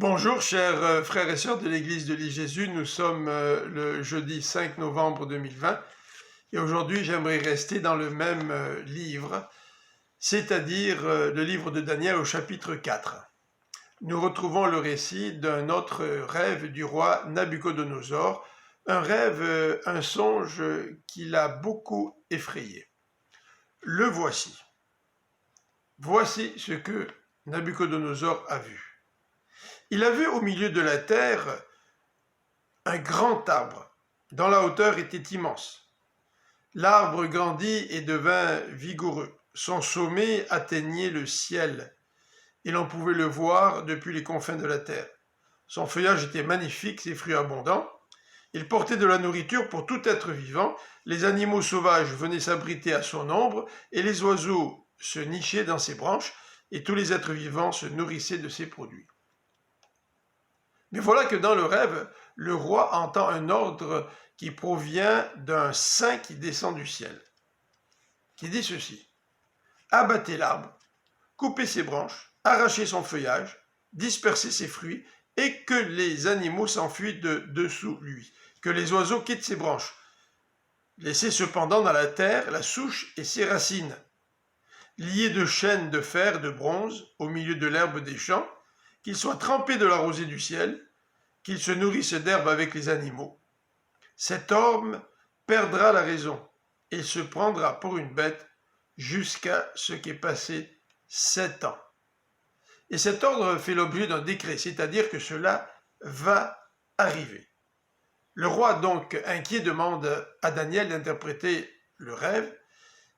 Bonjour chers frères et sœurs de l'église de l'I-Jésus, nous sommes le jeudi 5 novembre 2020 et aujourd'hui j'aimerais rester dans le même livre, c'est-à-dire le livre de Daniel au chapitre 4. Nous retrouvons le récit d'un autre rêve du roi Nabuchodonosor, un rêve, un songe qui l'a beaucoup effrayé. Le voici. Voici ce que Nabuchodonosor a vu. Il a vu au milieu de la terre un grand arbre, dont la hauteur était immense. L'arbre grandit et devint vigoureux. Son sommet atteignait le ciel, et l'on pouvait le voir depuis les confins de la terre. Son feuillage était magnifique, ses fruits abondants. Il portait de la nourriture pour tout être vivant. Les animaux sauvages venaient s'abriter à son ombre, et les oiseaux se nichaient dans ses branches, et tous les êtres vivants se nourrissaient de ses produits. Mais voilà que dans le rêve, le roi entend un ordre qui provient d'un saint qui descend du ciel, qui dit ceci: abattez l'arbre, coupez ses branches, arrachez son feuillage, dispersez ses fruits, et que les animaux s'enfuient de dessous lui, que les oiseaux quittent ses branches. Laissez cependant dans la terre la souche et ses racines, liés de chaînes de fer, de bronze, au milieu de l'herbe des champs, qu'il soit trempé de la rosée du ciel, qu'il se nourrisse d'herbe avec les animaux. Cet homme perdra la raison et se prendra pour une bête jusqu'à ce qu'ait passé 7 ans. Et cet ordre fait l'objet d'un décret, c'est-à-dire que cela va arriver. Le roi, donc inquiet, demande à Daniel d'interpréter le rêve,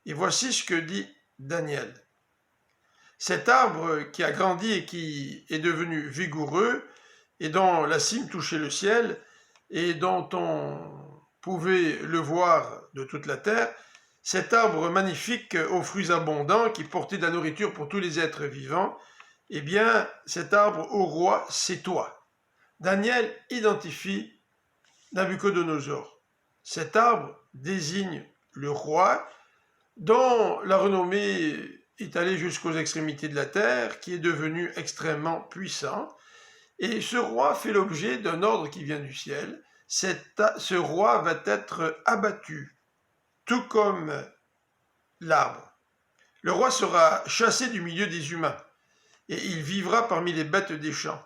et voici ce que dit Daniel. Cet arbre qui a grandi et qui est devenu vigoureux, et dont la cime touchait le ciel, et dont on pouvait le voir de toute la terre, cet arbre magnifique aux fruits abondants, qui portait de la nourriture pour tous les êtres vivants, eh bien, cet arbre au roi, c'est toi. Daniel identifie Nabuchodonosor. Cet arbre désigne le roi, dont la renommée est allée jusqu'aux extrémités de la terre, qui est devenu extrêmement puissant. Et ce roi fait l'objet d'un ordre qui vient du ciel. Ce roi va être abattu, tout comme l'arbre. Le roi sera chassé du milieu des humains, et il vivra parmi les bêtes des champs.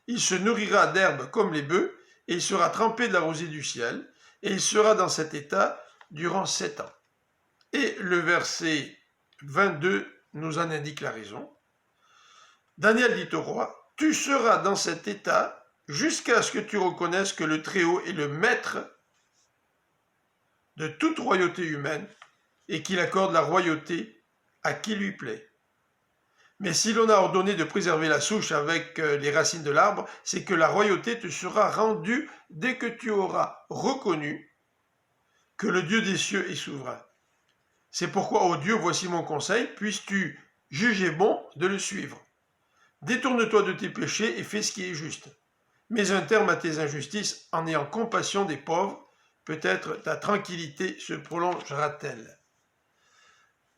Il se nourrira d'herbes comme les bœufs, et il sera trempé de la rosée du ciel, et il sera dans cet état durant 7 ans. Et le verset 22 nous en indique la raison. Daniel dit au roi: tu seras dans cet état jusqu'à ce que tu reconnaisses que le Très-Haut est le maître de toute royauté humaine et qu'il accorde la royauté à qui lui plaît. Mais si l'on a ordonné de préserver la souche avec les racines de l'arbre, c'est que la royauté te sera rendue dès que tu auras reconnu que le Dieu des cieux est souverain. C'est pourquoi, ô Dieu, voici mon conseil, puisses-tu juger bon de le suivre. Détourne-toi de tes péchés et fais ce qui est juste. Mets un terme à tes injustices en ayant compassion des pauvres. Peut-être ta tranquillité se prolongera-t-elle.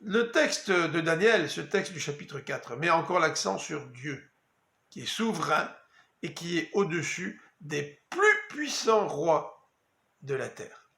Le texte de Daniel, ce texte du chapitre 4, met encore l'accent sur Dieu, qui est souverain et qui est au-dessus des plus puissants rois de la terre.